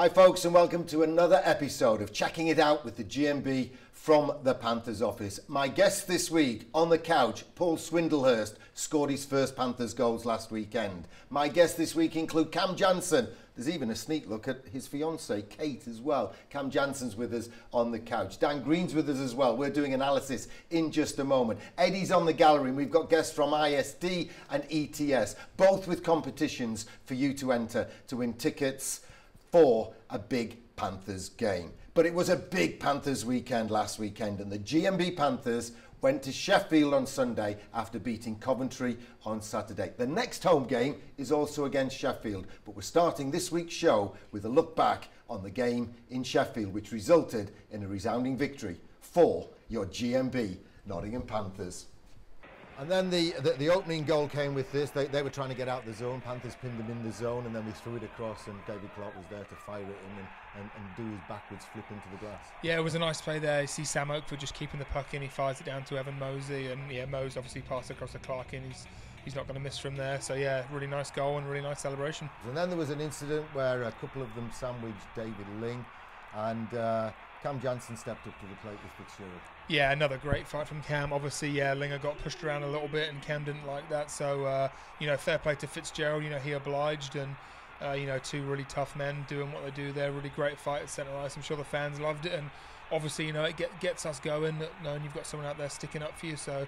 Hi folks, and welcome to another episode of Checking It Out with the GMB from the Panthers office. My guest this week on the couch, Paul Swindlehurst, scored his first Panthers goals last weekend. My guests this week include Cam Jansen. There's even a sneak look at his fiancée, Kate, as well. Cam Jansen's with us on the couch. Dan Green's with us as well. We're doing analysis in just a moment. Eddie's on the gallery, and we've got guests from ISD and ETS, both with competitions for you to enter to win tickets for a big Panthers game. But it was a big Panthers weekend last weekend, and the GMB Panthers went to Sheffield on Sunday after beating Coventry on Saturday. The next home game is also against Sheffield, but we're starting this week's show with a look back on the game in Sheffield, which resulted in a resounding victory for your GMB Nottingham Panthers. And then the opening goal came with this. They were trying to get out the zone. Panthers pinned them in the zone, and then we threw it across, and David Clark was there to fire it in and do his backwards flip into the glass. Yeah, it was a nice play there. You see Sam Oakford just keeping the puck in. He fires it down to Evan Mosey, and Mose obviously passed across to Clark in. He's not going to miss from there. So yeah, really nice goal and really nice celebration. And then there was an incident where a couple of them sandwiched David Ling, and Cam Jansen stepped up to the plate with Fitzgerald. Yeah, another great fight from Cam. Obviously, Linger got pushed around a little bit, and Cam didn't like that. So, fair play to Fitzgerald. He obliged, and two really tough men doing what they do there. Really great fight at centre ice. I'm sure the fans loved it, and obviously, it gets us going, knowing you've got someone out there sticking up for you. So,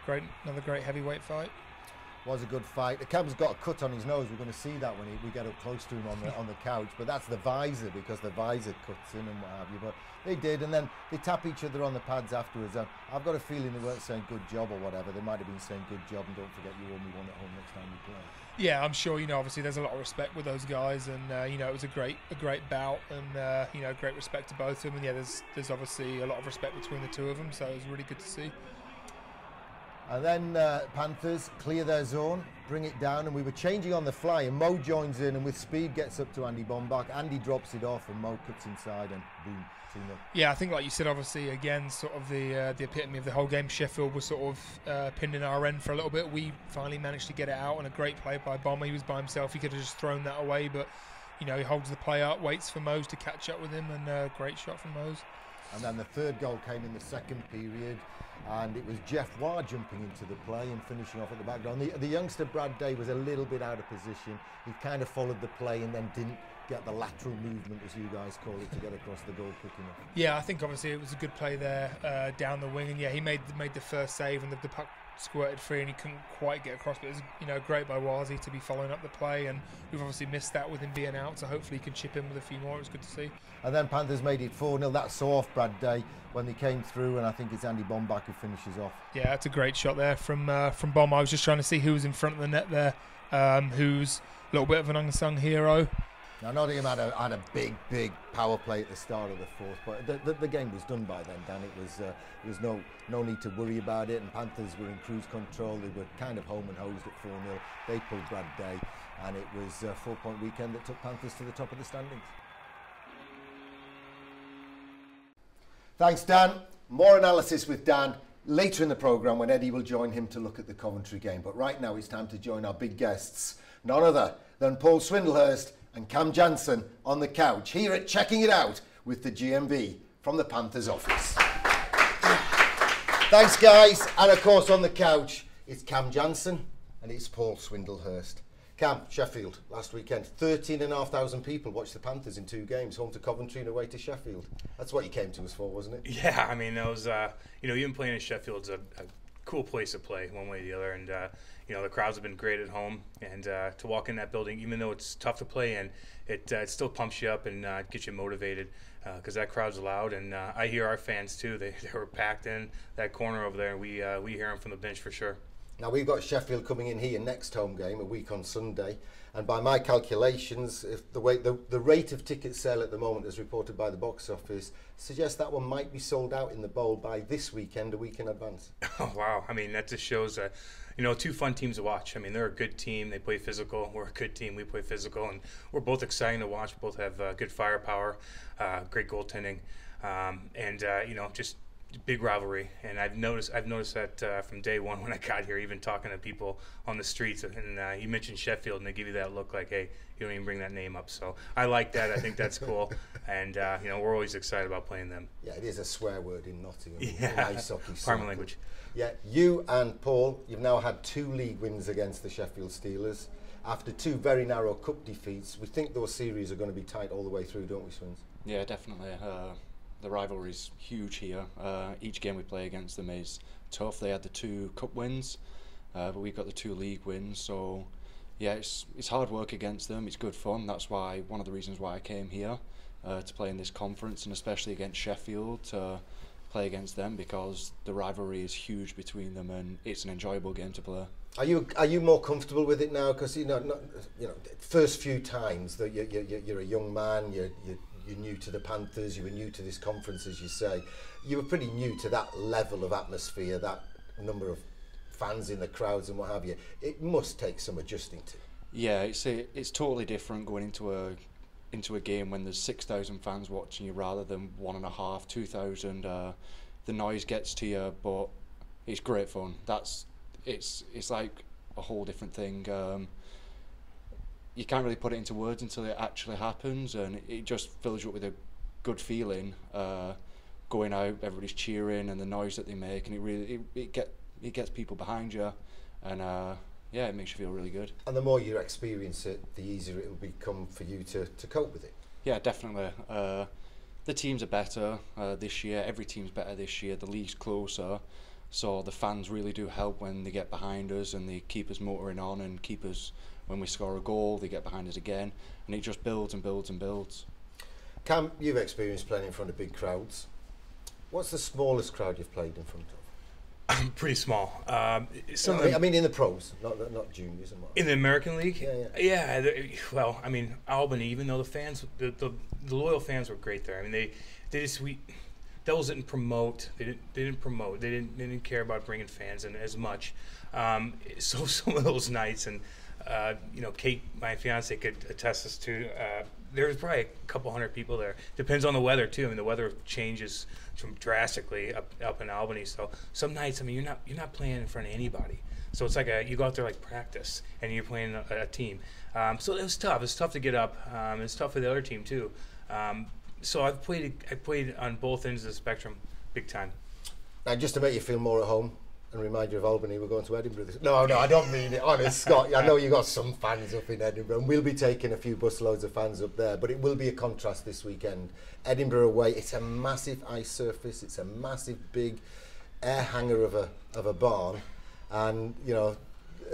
another great heavyweight fight. Was a good fight. Cam's got a cut on his nose. We're going to see that when we get up close to him on the couch. But that's the visor, because the visor cuts in and what have you. But they did, and then they tap each other on the pads afterwards. I've got a feeling they weren't saying good job or whatever. They might have been saying good job, and don't forget you owe me one at home next time you play. Yeah, I'm sure. Obviously there's a lot of respect with those guys, and it was a great bout, and great respect to both of them. And yeah, there's obviously a lot of respect between the two of them. So it was really good to see. And then Panthers clear their zone, bring it down, and we were changing on the fly, and Mo joins in and with speed gets up to Andy Bombach. Andy drops it off, and Mo cuts inside, and boom, 2-0. Yeah, I think like you said, obviously, again, sort of the epitome of the whole game. Sheffield was sort of pinned in our end for a little bit. We finally managed to get it out, and a great play by Bomber. He was by himself. He could have just thrown that away, but, he holds the play up, waits for Mose to catch up with him, and great shot from Mose. And then the third goal came in the second period, and it was Jeff Waugh jumping into the play and finishing off at the back goal. The youngster Brad Day was a little bit out of position. He kind of followed the play and then didn't get the lateral movement, as you guys call it, to get across the goal quick enough. Yeah, I think obviously it was a good play there down the wing, and he made the first save, and the puck squirted free, and he couldn't quite get across. But it was great by Wazi to be following up the play, and we've obviously missed that with him being out. So hopefully he can chip in with a few more. It was good to see. And then Panthers made it 4-0. That saw off Brad Day when they came through, and I think it's Andy Bombach who finishes off. Yeah, that's a great shot there from Bomb. I was just trying to see who was in front of the net there, who's a little bit of an unsung hero. Now Nottingham had a big power play at the start of the fourth, but the game was done by then, Dan. There was no need to worry about it, and Panthers were in cruise control. They were kind of home and hosed at 4-0. They pulled Brad Day, and it was a 4-point weekend that took Panthers to the top of the standings. Thanks, Dan. More analysis with Dan later in the programme, when Eddie will join him to look at the Coventry game. But right now it's time to join our big guests, none other than Paul Swindlehurst and Cam Jansen on the couch here at Checking It Out with the GMB from the Panthers office. Thanks, guys. And of course, on the couch, it's Cam Jansen and it's Paul Swindlehurst. Cam, Sheffield, last weekend, 13,500 people watched the Panthers in 2 games, home to Coventry and away to Sheffield. That's what you came to us for, wasn't it? Yeah, I mean, that was, even playing in Sheffield's a cool place to play one way or the other. And, the crowds have been great at home. And to walk in that building, even though it's tough to play in, it still pumps you up and gets you motivated because that crowd's loud. And I hear our fans, too. They were packed in that corner over there. We hear them from the bench for sure. Now, we've got Sheffield coming in here next home game, a week on Sunday. And by my calculations, if the rate of ticket sale at the moment, as reported by the box office, suggests that one might be sold out in the bowl by this weekend, a week in advance. Oh, wow. I mean, that just shows, 2 fun teams to watch. I mean, they're a good team. They play physical. We're a good team. We play physical. And we're both exciting to watch. Both have good firepower, great goaltending. Just big rivalry, and I've noticed that from day one when I got here, even talking to people on the streets, and you mentioned Sheffield, and they give you that look like, hey, you don't even bring that name up. So I like that. I think that's cool, and we're always excited about playing them. Yeah, it is a swear word in Nottingham. Yeah, in ice hockey. Parma language. Yeah, you and Paul, you've now had 2 league wins against the Sheffield Steelers. After 2 very narrow cup defeats, we think those series are going to be tight all the way through, don't we, Swins? Yeah, definitely. The rivalry's huge here. Each game we play against them is tough. They had the 2 cup wins, but we've got the 2 league wins. So, yeah, it's hard work against them. It's good fun. That's why one of the reasons why I came here to play in this conference, and especially against Sheffield to play against them, because the rivalry is huge between them, and it's an enjoyable game to play. Are you more comfortable with it now? Because first few times that you're a young man, you're new to the Panthers, you were new to this conference, as you say. You were pretty new to that level of atmosphere, that number of fans in the crowds and what have you. It must take some adjusting to. Yeah, it's totally different going into a game when there's 6,000 fans watching you rather than 1,500, 2,000. The noise gets to you, but it's great fun. It's like a whole different thing. You can't really put it into words until it actually happens, and it just fills you up with a good feeling. Going out, everybody's cheering, and the noise that they make, and it gets people behind you, and yeah, it makes you feel really good. And the more you experience it, the easier it will become for you to cope with it. Yeah, definitely. The teams are better this year. Every team's better this year. The league's closer. So the fans really do help when they get behind us, and they keep us motoring on, and keep us, when we score a goal, they get behind us again, and it just builds and builds and builds. Cam, you've experienced playing in front of big crowds. What's the smallest crowd you've played in front of? Pretty small. I mean in the pros, not juniors and what. In the American League? Yeah. Well, I mean, Albany, even though the fans, the loyal fans were great there. I mean, Devils didn't promote. They didn't care about bringing fans in as much. So some of those nights, and Kate, my fiance, could attest this to. There was probably a couple hundred people there. Depends on the weather too. I mean, the weather changes drastically up in Albany. So some nights, I mean, you're not playing in front of anybody. So it's like you go out there like practice, and you're playing a team. So it was tough. It's tough to get up. It's tough for the other team too. So I played on both ends of the spectrum, big time. Now, just to make you feel more at home and remind you of Albany, we're going to Edinburgh. No, I don't mean it. Honest, Scott, I know you got some fans up in Edinburgh, and we'll be taking a few busloads of fans up there, but it will be a contrast this weekend. Edinburgh away, it's a massive ice surface, it's a massive big air hanger of a barn, and,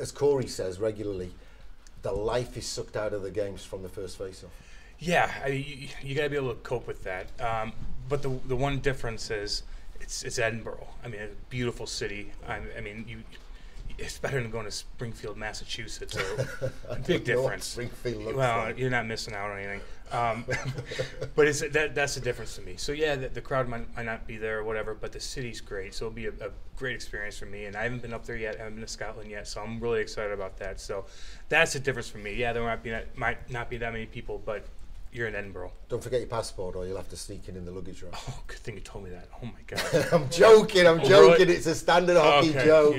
as Corey says regularly, the life is sucked out of the games from the first face-off. Yeah, you got to be able to cope with that. But the one difference is it's Edinburgh. I mean, a beautiful city. I mean, it's better than going to Springfield, Massachusetts. A big difference. Springfield looks like. You're not missing out on anything. But that's the difference to me. So yeah, the crowd might not be there or whatever, but the city's great. So it'll be a great experience for me. And I haven't been up there yet. I haven't been to Scotland yet. So I'm really excited about that. So that's the difference for me. Yeah, there might not be that many people, but you're in Edinburgh. Don't forget your passport, or you'll have to sneak it in the luggage rack. Oh, good thing you told me that. Oh my God. I'm joking. Really? It's a standard hockey joke.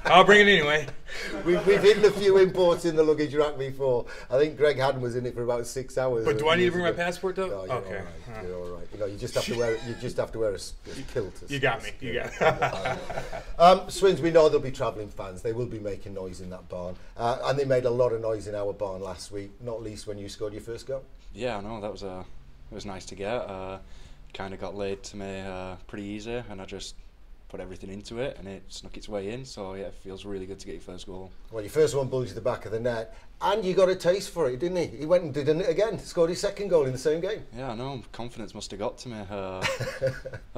I'll bring it anyway. We've hidden a few imports in the luggage rack before. I think Greg Haddon was in it for about 6 hours. But do I need to bring my passport though? No, you're okay. All right. You're all right. You just have to wear a kilt. You got me. You got me. Swins, we know there'll be travelling fans. They will be making noise in that barn, and they made a lot of noise in our barn last week. Not least when you scored your first goal. Yeah, I know, it was nice to get. Kind of got laid to me pretty easy, and I just put everything into it, and it snuck its way in. So yeah, it feels really good to get your first goal. Well, your first one bulged the back of the net, and you got a taste for it, didn't he? He went and did it again, scored his second goal in the same game. Yeah, I know, confidence must have got to me. I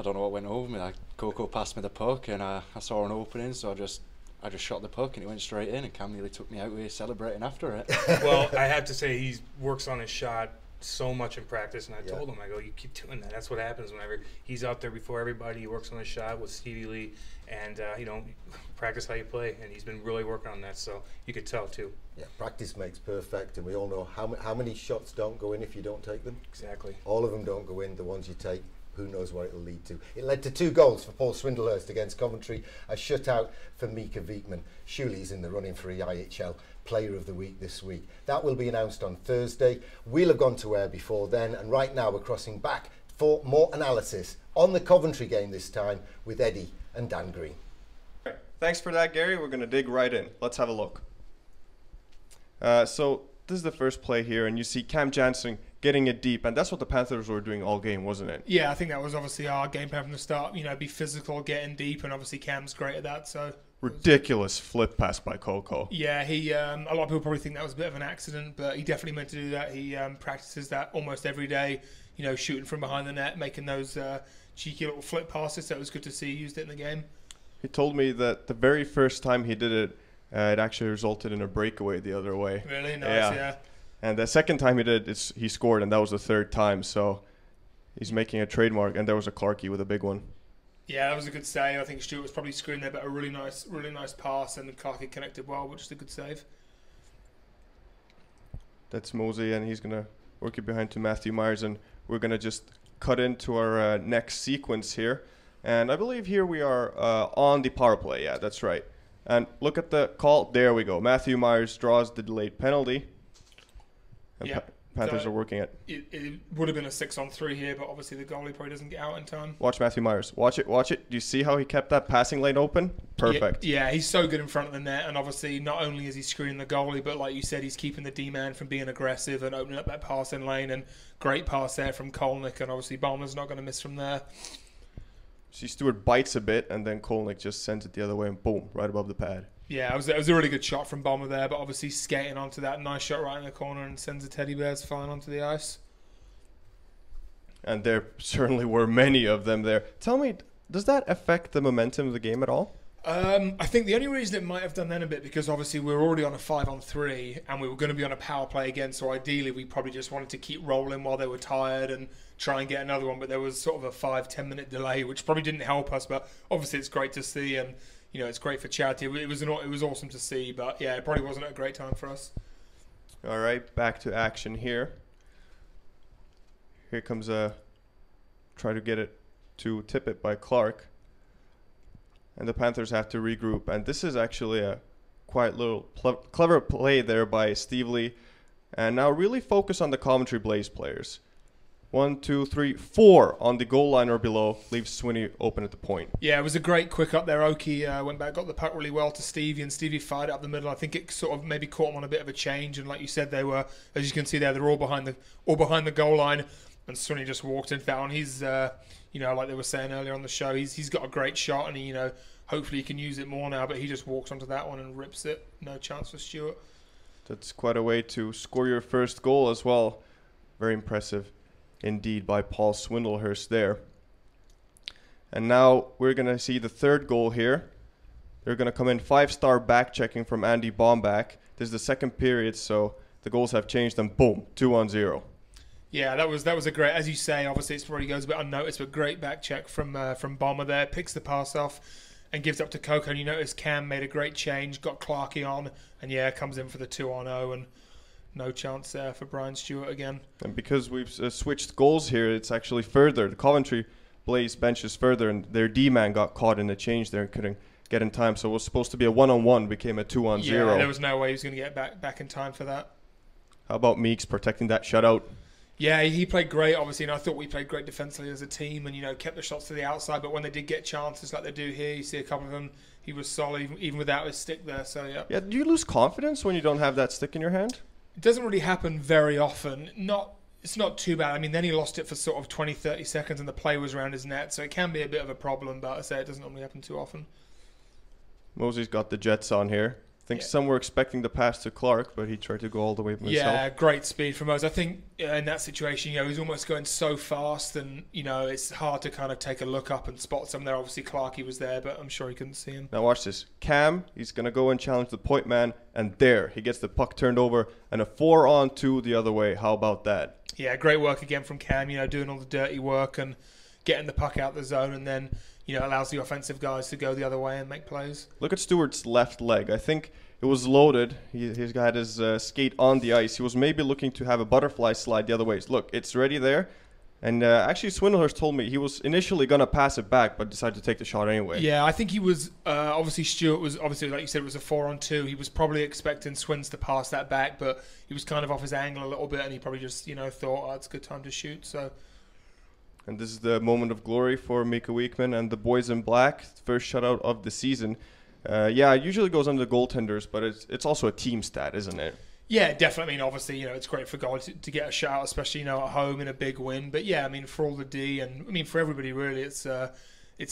don't know what went over me. Coco passed me the puck, and I saw an opening, so I just shot the puck, and it went straight in, and Cam nearly took me out with celebrating after it. Well, I have to say, he works on his shot so much in practice, and I told him, I go, you keep doing that. That's what happens whenever he's out there before everybody. He works on his shot with Stevie Lee, and practice how you play, and he's been really working on that, so you could tell too. Yeah, practice makes perfect, and we all know how many shots don't go in if you don't take them. Exactly. All of them don't go in. The ones you take, who knows what it'll lead to. It led to 2 goals for Paul Swindlehurst against Coventry, a shutout for Mika Viekman. Surely he's in the running for the IHL Player of the Week this week. That will be announced on Thursday. We'll have gone to air before then, and right now we're crossing back for more analysis on the Coventry game this time with Eddie and Dan Green. Thanks for that, Gary. We're going to dig right in. Let's have a look. So this is the first play here, and you see Cam Jansen getting it deep, and that's what the Panthers were doing all game, wasn't it? Yeah, I think that was obviously our game plan from the start. Be physical, getting deep, and obviously Cam's great at that. So ridiculous flip pass by Coco. Yeah, he. A lot of people probably think that was a bit of an accident, but he definitely meant to do that. He practices that almost every day. Shooting from behind the net, making those cheeky little flip passes. So it was good to see he used it in the game. He told me that the very first time he did it, it actually resulted in a breakaway the other way. Really nice, yeah. And the second time he did it, he scored, and that was the third time. So he's making a trademark, and there was a Clarkey with a big one. Yeah, that was a good save. I think Stewart was probably screwing there, but a really nice pass, and Clarkey connected well, which is a good save. That's Mosey, and he's going to work it behind to Matthew Myers, and we're going to just cut into our next sequence here. And I believe here we are on the power play. Yeah, that's right. And look at the call. There we go. Matthew Myers draws the delayed penalty. And yeah. Panthers are working it. It would have been a 6-on-3 here, but obviously the goalie probably doesn't get out in time. Watch Matthew Myers. Watch it. Do you see how he kept that passing lane open? Perfect. Yeah, he's so good in front of the net, and obviously not only is he screening the goalie, but like you said, he's keeping the D-man from being aggressive and opening up that passing lane, and great pass there from Kolnick, and obviously Ballmer's not going to miss from there. See, Stewart bites a bit, and then Kolnick just sends it the other way, and boom, right above the pad. Yeah, it was a really good shot from Ballmer there, but obviously skating onto that nice shot right in the corner and sends the teddy bears flying onto the ice. And there certainly were many of them there. Tell me, does that affect the momentum of the game at all? I think the only reason it might have done then a bit, because obviously we were already on a 5-on-3 and we were going to be on a power play again, so ideally we probably just wanted to keep rolling while they were tired and try and get another one, but there was sort of a 5-10 minute delay, which probably didn't help us, but obviously it's great to see, and it's great for charity. It was awesome to see, but yeah, it probably wasn't a great time for us. All right, back to action here. Here comes try to get it to tip it by Clark. And the Panthers have to regroup. And this is actually a quite little clever play there by Steve Lee. And now really focus on the Coventry Blaze players. 1, 2, 3, 4 on the goal line or below. Leaves Swinney open at the point. Yeah, it was a great quick up there. Oki went back, got the puck really well to Stevie, and Stevie fired it up the middle. I think it sort of maybe caught him on a bit of a change. And like you said, they were, as you can see there, they're all behind the goal line. And Swinney just walked into that one. He's, like they were saying earlier on the show, he's got a great shot, and he, hopefully he can use it more now. But he just walks onto that one and rips it. No chance for Stewart. That's quite a way to score your first goal as well. Very impressive indeed by Paul Swindlehurst there. And now we're going to see the third goal here. They're going to come in 5-star back checking from Andy Baumbach. This is the second period, so the goals have changed, and boom, 2-0. Yeah, that was a great, as you say, obviously it probably goes a bit unnoticed, but great back check from Baumer there. Picks the pass off and gives up to Coco. And you notice Cam made a great change, got Clarkey on, and yeah, comes in for the 2-0, and no chance there for Brian Stewart again. And because we've switched goals here, it's actually further. The Coventry Blaze bench is further, and their D-man got caught in the change there and couldn't get in time. So it was supposed to be a 1-on-1, became a 2-on-0. Yeah, there was no way he was going to get back in time for that. How about Meeks protecting that shutout? Yeah, he played great, obviously, and I thought we played great defensively as a team and, kept the shots to the outside, but when they did get chances like they do here, you see a couple of them, he was solid, even without his stick there, so yeah. Yeah, do you lose confidence when you don't have that stick in your hand? It doesn't really happen very often. It's not too bad. I mean, then he lost it for sort of 20, 30 seconds and the play was around his net, so it can be a bit of a problem, but I say it doesn't normally happen too often. Mosey's got the Jets on here. I think some were expecting the pass to Clark, but he tried to go all the way himself. Yeah, great speed from Mose. I think in that situation, he's almost going so fast, and it's hard to kind of take a look up and spot some there. Obviously, Clarkey was there, but I'm sure he couldn't see him. Now watch this. Cam, he's going to go and challenge the point man, and there, he gets the puck turned over, and a 4-on-2 the other way. How about that? Yeah, great work again from Cam, doing all the dirty work and getting the puck out the zone, and then allows the offensive guys to go the other way and make plays. Look at Stewart's left leg. I think it was loaded. He had his skate on the ice. He was maybe looking to have a butterfly slide the other way. Look, it's ready there. And actually, Swindlehurst told me he was initially going to pass it back, but decided to take the shot anyway. Yeah, I think he was, obviously Stuart was, obviously like you said, it was a 4-on-2. He was probably expecting Swins to pass that back, but he was kind of off his angle a little bit, and he probably just, thought, it's a good time to shoot. So. And this is the moment of glory for Mika Weekman and the boys in black. First shutout of the season. It usually goes under the goaltenders, but it's also a team stat, isn't it? Yeah, definitely. I mean, obviously, it's great for guys to get a shutout, especially, at home in a big win. But yeah, I mean, for all the D and I mean, for everybody really, it's a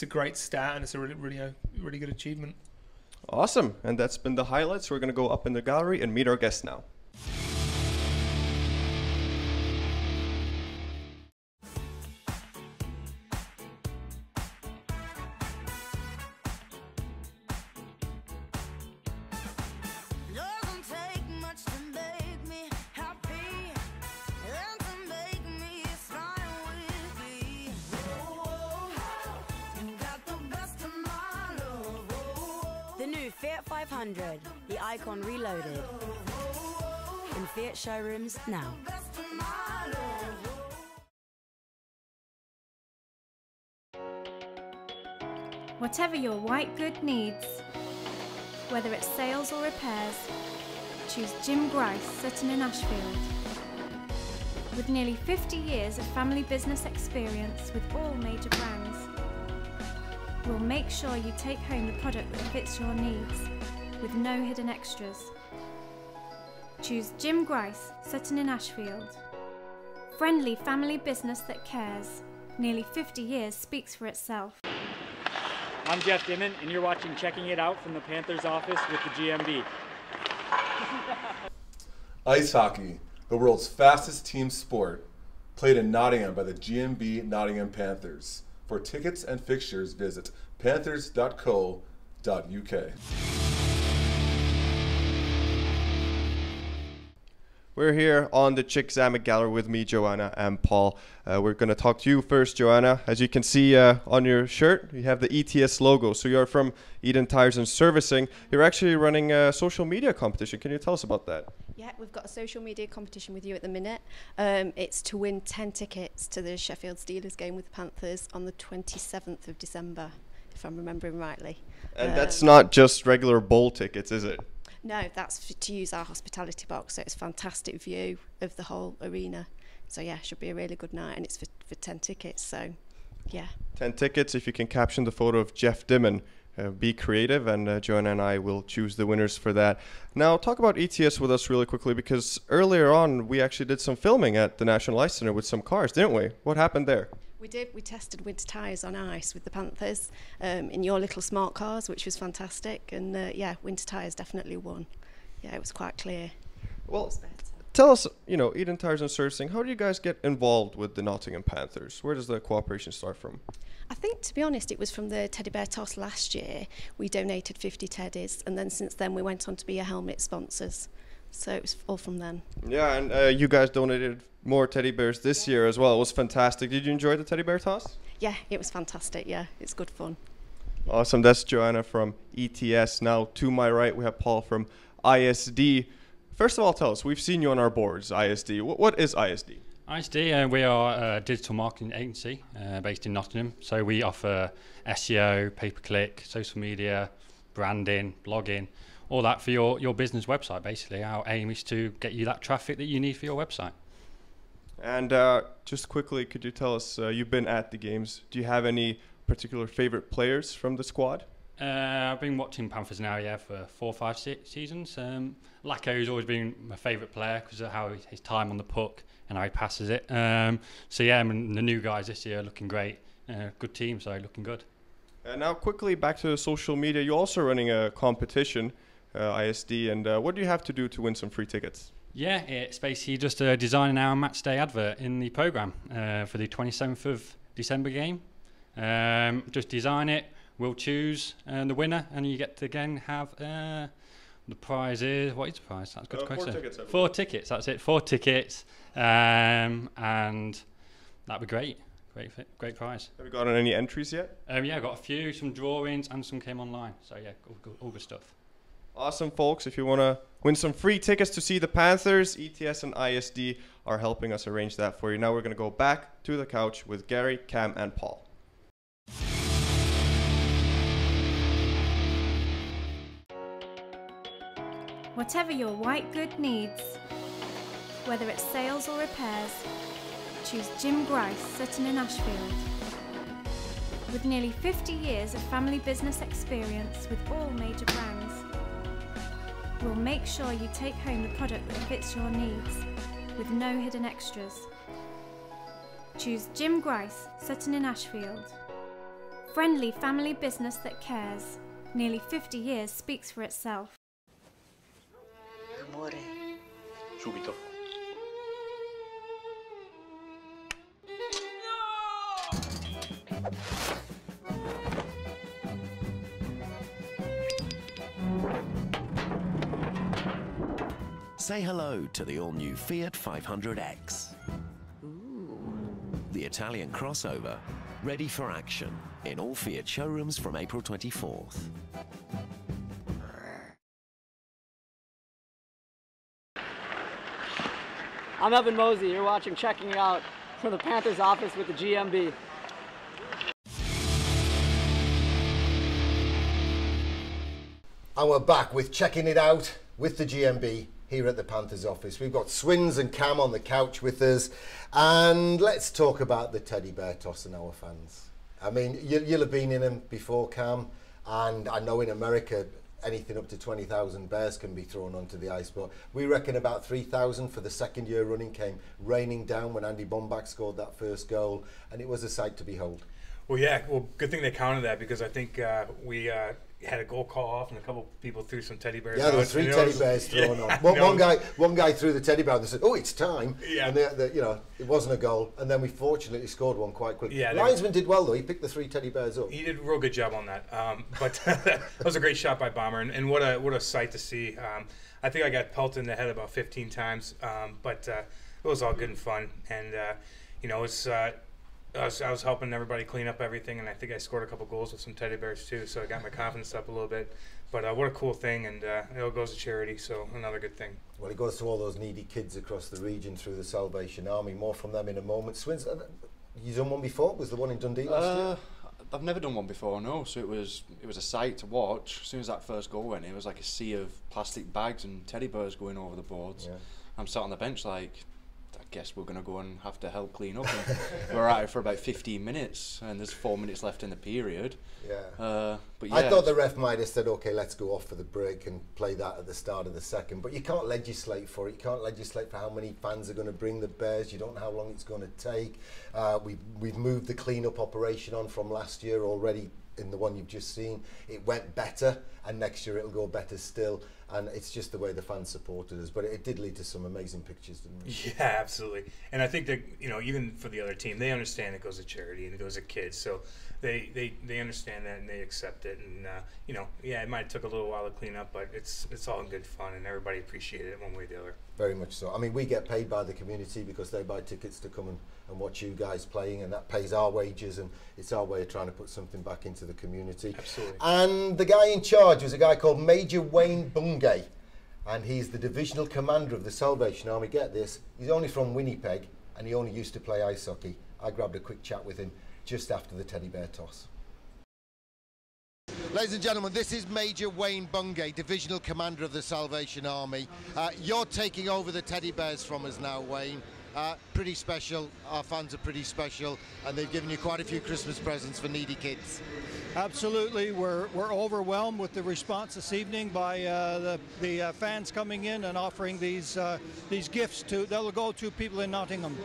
great stat and it's a really good achievement. Awesome. And that's been the highlights. We're going to go up in the gallery and meet our guests now. Fiat 500, the icon reloaded. In Fiat showrooms now. Whatever your white good needs, whether it's sales or repairs, choose Jim Grice, Sutton in Ashfield. With nearly 50 years of family business experience with all major brands, we'll make sure you take home the product that fits your needs, with no hidden extras. Choose Jim Grice, Sutton in Ashfield. Friendly family business that cares. Nearly 50 years speaks for itself. I'm Jeff Dimon, and you're watching Checking It Out from the Panthers office with the GMB. Ice hockey, the world's fastest team sport, played in Nottingham by the GMB Nottingham Panthers. For tickets and fixtures, visit panthers.co.uk. We're here on the Chick Zamek Gallery with me, Joanna, and Paul. We're going to talk to you first, Joanna. As you can see on your shirt, you have the ETS logo. So you're from Eden Tires and Servicing. You're actually running a social media competition. Can you tell us about that? Yeah, we've got a social media competition with you at the minute. It's to win 10 tickets to the Sheffield Steelers game with the Panthers on the 27th of December, if I'm remembering rightly. And that's not just regular bowl tickets, is it? No, that's to use our hospitality box, so it's a fantastic view of the whole arena. So yeah, should be a really good night, and it's for 10 tickets, so yeah. 10 tickets, if you can caption the photo of Jeff Dimon. Be creative, and Joanna and I will choose the winners for that. Now, talk about ETS with us really quickly, because earlier on we actually did some filming at the National Ice Center with some cars, didn't we? What happened there? We did. We tested winter tyres on ice with the Panthers in your little smart cars, which was fantastic. And yeah, winter tyres definitely won. Yeah, it was quite clear. Well, tell us, Eden Tires and Servicing, how do you guys get involved with the Nottingham Panthers? Where does the cooperation start from? I think, to be honest, it was from the teddy bear toss last year. We donated 50 teddies, and then since then we went on to be a helmet sponsors. So it was all from then. Yeah, and you guys donated more teddy bears this year as well. It was fantastic. Did you enjoy the teddy bear toss? Yeah, it was fantastic. Yeah, it's good fun. Awesome. That's Joanna from ETS. Now, to my right, we have Paul from ISD. First of all, tell us, we've seen you on our boards, ISD. What is ISD? ISD, we are a digital marketing agency based in Nottingham. So we offer SEO, pay-per-click, social media, branding, blogging, all that for your business website, basically. Our aim is to get you that traffic that you need for your website. And just quickly, could you tell us, you've been at the games, do you have any particular favorite players from the squad? I've been watching Panthers now, for 4 or 5 seasons. Lacko's always been my favourite player because of how his time on the puck and how he passes it. So yeah, I mean, the new guys this year are looking great. Good team, so looking good. Now quickly back to social media. You're also running a competition, ISD, and what do you have to do to win some free tickets? Yeah, it's basically just designing our match day advert in the programme for the 27th of December game. Just design it, we'll choose the winner, and you get to again have the prize is, what is the prize? That's a good question. 4 tickets. 4 tickets, that's it, 4 tickets, and that'd be great. Great prize. Have you gotten any entries yet? Yeah, I got a few, some drawings, and some came online. So yeah, all good stuff. Awesome, folks. If you want to win some free tickets to see the Panthers, ETS and ISD are helping us arrange that for you. Now we're going to go back to the couch with Gary, Cam, and Paul. Whatever your white good needs, whether it's sales or repairs, choose Jim Grice, Sutton in Ashfield. With nearly 50 years of family business experience with all major brands, we'll make sure you take home the product that fits your needs, with no hidden extras. Choose Jim Grice, Sutton in Ashfield. Friendly family business that cares. Nearly 50 years speaks for itself. Amore. Subito. Say hello to the all-new Fiat 500X. The Italian crossover, ready for action in all Fiat showrooms from April 24th. I'm Evan Mosey. You're watching Checking It Out from the Panthers office with the GMB. And we're back with Checking It Out with the GMB here at the Panthers office. We've got Swins and Cam on the couch with us. And let's talk about the teddy bear toss and our fans. I mean, you'll have been in them before, Cam. And I know in America, anything up to 20,000 bears can be thrown onto the ice. But we reckon about 3,000 for the second year running came raining down when Andy Bombach scored that first goal. And it was a sight to behold. Well, yeah. Well, good thing they counted that, because I think we had a goal call off and a couple people threw some teddy bears. Yeah, there were 3 teddy bears thrown on. One guy threw the teddy bear and they said, "Oh, it's time." Yeah. And it wasn't a goal. And then we fortunately scored one quite quickly. Yeah, Linesman did well though. He picked the 3 teddy bears up. He did a real good job on that. But that was a great shot by Bomber, and what a sight to see. I think I got pelted in the head about 15 times, but it was all good and fun. And it was. I was helping everybody clean up everything, and I think I scored a couple goals with some teddy bears too, so I got my confidence up a little bit. But what a cool thing, and it all goes to charity, so another good thing. Well, it goes to all those needy kids across the region through the Salvation Army. More from them in a moment. Swins, you done one before? Was the one in Dundee last year? I've never done one before, no. So it was a sight to watch. As soon as that first goal went, it was like a sea of plastic bags and teddy bears going over the boards. Yeah. I'm sat on the bench like, I guess we're going to go and have to help clean up. And we're at it for about 15 minutes, and there's 4 minutes left in the period. Yeah. But yeah, I thought the ref might have said, okay, let's go off for the break and play that at the start of the second. But you can't legislate for it. You can't legislate for how many fans are going to bring the bears. You don't know how long it's going to take. We've moved the clean-up operation on from last year already. In the one you've just seen, it went better, and next year it'll go better still. And it's just the way the fans supported us, but it did lead to some amazing pictures, didn't it? Yeah, absolutely. And I think that even for the other team, they understand it goes to charity and it goes to kids, so they understand that and they accept it. And yeah, it might have took a little while to clean up, but it's all in good fun, and everybody appreciated it one way or the other. Very much so. I mean, we get paid by the community because they buy tickets to come and watch you guys playing, and that pays our wages, and it's our way of trying to put something back into the community. Absolutely. And the guy in charge was a guy called Major Wayne Bungay, and he's the divisional commander of the Salvation Army. Get this, he's only from Winnipeg, and he only used to play ice hockey. I grabbed a quick chat with him just after the teddy bear toss. Ladies and gentlemen, this is Major Wayne Bungay, Divisional Commander of the Salvation Army. You're taking over the teddy bears from us now, Wayne. Pretty special, our fans are pretty special, and they've given you quite a few Christmas presents for needy kids. Absolutely, we're overwhelmed with the response this evening by the fans coming in and offering these gifts that'll go to people in Nottingham.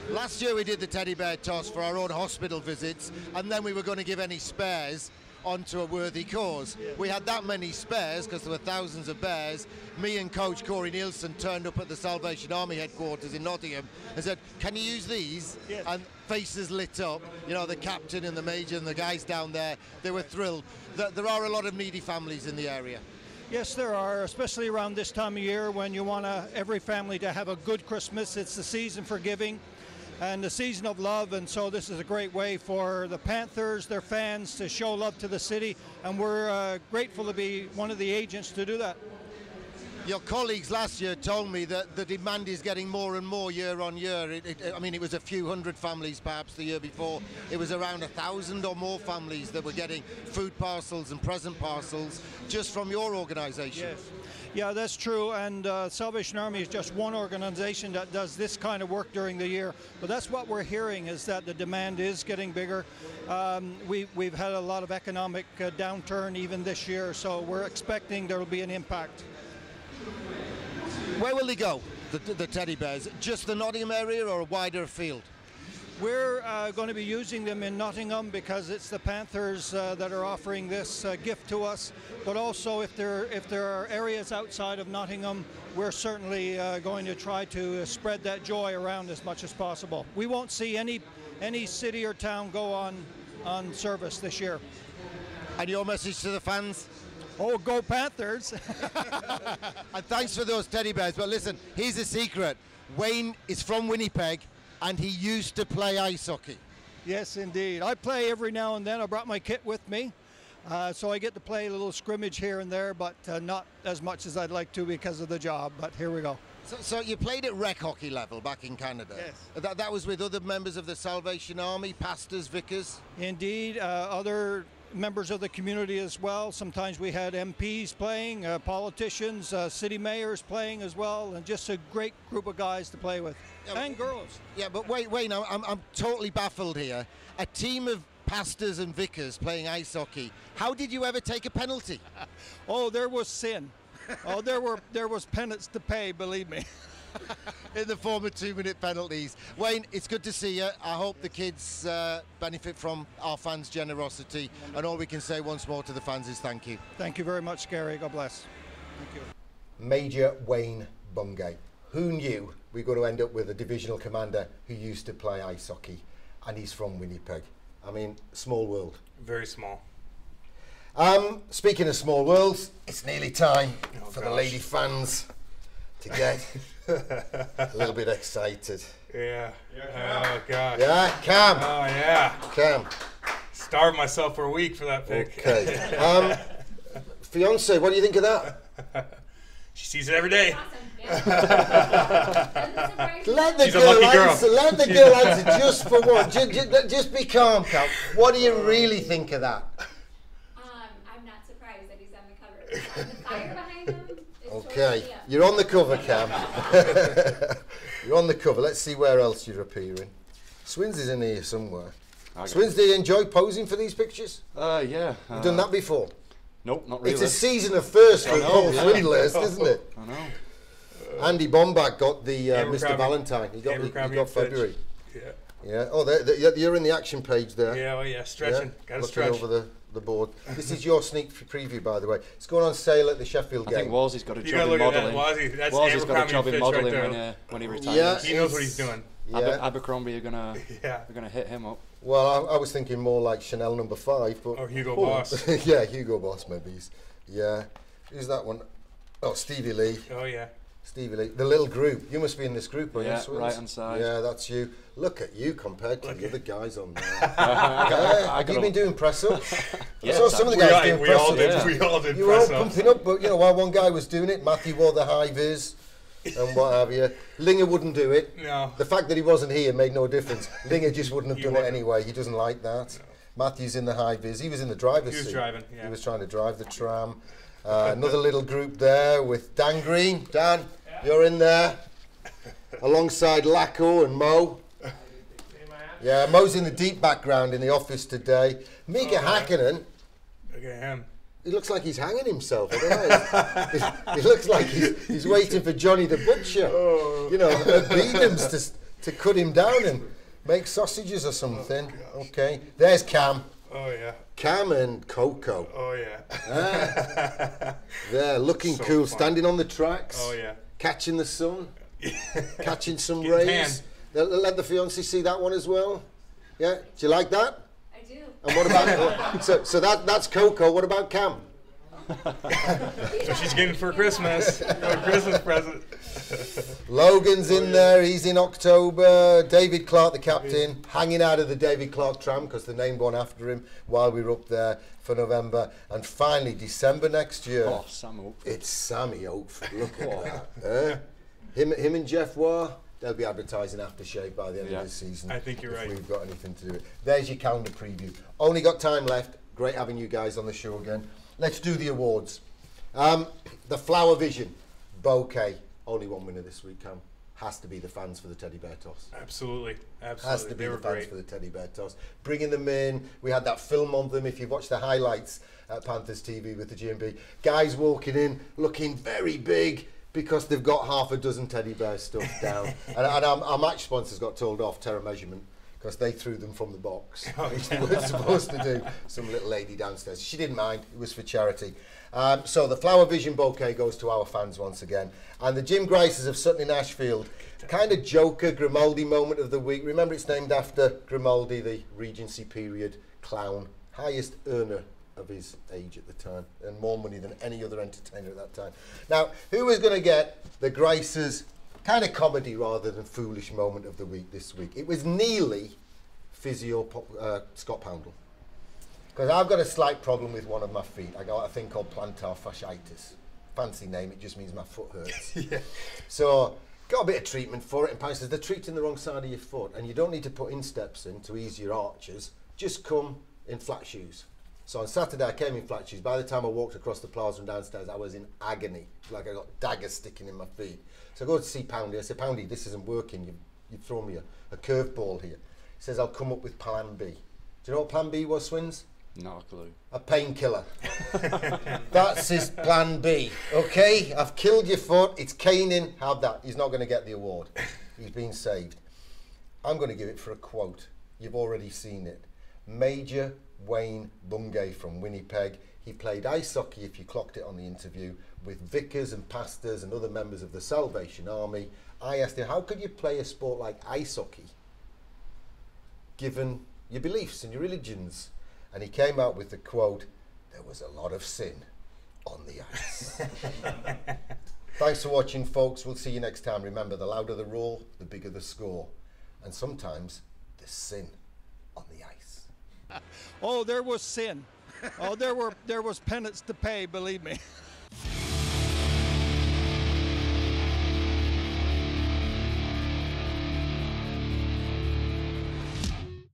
Last year we did the teddy bear toss for our own hospital visits, and then we were going to give any spares onto a worthy cause. Yeah. We had that many spares because there were thousands of bears. Me and Coach Corey Nielsen turned up at the Salvation Army headquarters in Nottingham and said, "Can you use these?" Yes. And faces lit up. The captain and the major and the guys down there, they were thrilled. There are a lot of needy families in the area. Yes, there are, especially around this time of year when you want every family to have a good Christmas. It's the season for giving. and the season of love, and so this is a great way for the Panthers, their fans, to show love to the city, and we're grateful to be one of the agents to do that. Your colleagues last year told me that the demand is getting more and more year on year. I mean, it was a few hundred families perhaps the year before. It was around 1,000 or more families that were getting food parcels and present parcels just from your organisation. Yes. Yeah, that's true, and Salvation Army is just one organization that does this kind of work during the year. But that's what we're hearing, is that the demand is getting bigger. We've had a lot of economic downturn even this year, so we're expecting there will be an impact. Where will they go, the teddy bears? Just the Nottingham area or a wider field? We're going to be using them in Nottingham because it's the Panthers that are offering this gift to us. But also, if there are areas outside of Nottingham, we're certainly going to try to spread that joy around as much as possible. We won't see any city or town go on service this year. And your message to the fans? Oh, go Panthers! And thanks for those teddy bears. But listen, here's the secret. Wayne is from Winnipeg, and he used to play ice hockey. Yes, indeed. I play every now and then. I brought my kit with me, so I get to play a little scrimmage here and there, but not as much as I'd like to because of the job. But here we go. So you played at rec hockey level back in Canada? Yes. That was with other members of the Salvation Army, pastors, vicars? Indeed. Other members of the community as well. Sometimes we had MPs playing, politicians, city mayors playing as well, and just a great group of guys to play with. And girls. Yeah, but wait, now I'm totally baffled here. A team of pastors and vicars playing ice hockey. How did you ever take a penalty? Oh, there was sin. Oh, there was penance to pay, believe me. In the form of 2-minute penalties. Wayne, it's good to see you. I hope the kids benefit from our fans' generosity. And all we can say once more to the fans is thank you. Thank you very much, Gary. God bless. Thank you. Major Wayne Bungay. Who knew we were going to end up with a divisional commander who used to play ice hockey, and he's from Winnipeg. I mean, small world. Very small. Speaking of small worlds, it's nearly time for the lady fans to get a little bit excited. Yeah. Oh, gosh. Yeah, Cam. Oh, yeah. Cam. Starved myself for a week for that pick. Okay. Fiance, what do you think of that? She sees it every day. Let the girl answer just for one. Just be calm, Cam. What do you really think of that? I'm not surprised that he's on the cover. The fire behind him is Okay, totally you're on the cover, Cam. You're on the cover. Let's see where else you're appearing. Swins is in here somewhere. Swins, do you enjoy posing for these pictures? Yeah. You've done that before? Nope, not really. It's a season of first for Paul Swindlehurst, isn't it? I know. Andy Bombach got the Mr. Valentine. He got February. Yeah. Yeah. Oh, you're in the action page there. Yeah. Oh, yeah. Stretching. Got to looking stretch. over the board. This is your sneak preview, by the way. It's going on sale at the Sheffield game. I think Wolsey's got a job in modelling. Wolsey's got a job in modelling when he retires. Yeah, he knows what he's doing. Yeah. Abercrombie are gonna hit him up. Well, I was thinking more like Chanel No. 5, but or Hugo Boss. Yeah, Hugo Boss maybe. Yeah. Who's that one? Oh, Stevie Lee. Oh yeah. Stevie Lee. The little group. You must be in this group, aren't you, Swins? Right hand side. Yeah, that's you. Look at you compared to the other guys on there. Have you been doing press-ups? Yeah, I saw some of the guys doing press-ups. We all did You were all press-ups. pumping up, but you know, while one guy was doing it, Matthew wore the high-vis and what have you. Linger wouldn't do it. No. The fact that he wasn't here made no difference. Linger just wouldn't have done it anyway. He doesn't like that. No. Matthew's in the high-vis. He was in the driver's seat. He was driving, yeah. He was trying to drive the tram. Another little group there with Dan Green. Dan, you're in there. Alongside Lacko and Mo. Yeah, Mo's in the deep background in the office today. Mika Hakkinen. Look at him. He looks like he's hanging himself. I don't know. He looks like he's waiting for Johnny the Butcher. You know, Beadham's to cut him down and make sausages or something. Okay, there's Cam. Oh yeah. Cam and Coco. Oh yeah. There, looking So cool, fun. standing on the tracks. Oh yeah. Catching the sun. Catching some Getting rays. Let the fiancé see that one as well. Yeah, do you like that? I do. And what about so that's Coco? What about Cam? Oh, That's what she's getting for Christmas. A Christmas present. Logan's in there. He's in October. David Clark, the captain, hanging out of the David Clark tram because they named one after him while we were up there for November. And finally, December next year. Oh, Sam Oakford. It's Sammy Oakford. Look at that. Him and Jeff Waugh, they'll be advertising aftershave by the end of this season. I think you're right. If we've got anything to do with it. There's your calendar preview. Only got time left. Great having you guys on the show again. Let's do the awards. The Flower Vision bouquet. Only one winner this week, Cam. Has to be the fans for the teddy bear toss. Absolutely. Has to be the fans for the teddy bear toss. Bringing them in. We had that film on them. If you watch the highlights at Panthers TV with the GMB, guys walking in looking very big because they've got half a dozen teddy bear stuff down. and our match sponsors got told off, Terra Measurement, because they threw them from the box, which they weren't supposed to do. Some little lady downstairs. She didn't mind. It was for charity. So the Flower Vision bouquet goes to our fans once again. And the Jim Grices of Sutton in Ashfield, kind of Joker Grimaldi moment of the week. Remember, it's named after Grimaldi, the Regency period clown, highest earner of his age at the time, and more money than any other entertainer at that time. Now, who is going to get the Grices kind of comedy rather than foolish moment of the week this week? It was nearly physio Scott Poundle. Because I've got a slight problem with one of my feet. I got a thing called plantar fasciitis. Fancy name, it just means my foot hurts. Yeah. So, got a bit of treatment for it, and Pine says, they're treating the wrong side of your foot, and you don't need to put insteps in to ease your arches. Just come in flat shoes. So on Saturday, I came in flat shoes. By the time I walked across the plaza and downstairs, I was in agony. Like I got daggers sticking in my feet. So I go to see Poundy. I said, Poundy, this isn't working. You've thrown me a curveball here. He says, I'll come up with plan B. Do you know what plan B was, Swins? Not a clue. A painkiller. That's his plan B. Okay, I've killed your foot. It's caning. Have that. He's not going to get the award. He's been saved. I'm going to give it for a quote. You've already seen it. Major Wayne Bungay from Winnipeg. He played ice hockey, if you clocked it on the interview, with vicars and pastors and other members of the Salvation Army. I asked him, how could you play a sport like ice hockey given your beliefs and your religions? And he came out with the quote, there was a lot of sin on the ice. Thanks for watching, folks. We'll see you next time. Remember, the louder the roar, the bigger the score. And sometimes there's sin on the ice. Oh, there was sin. Oh, there was penance to pay, believe me.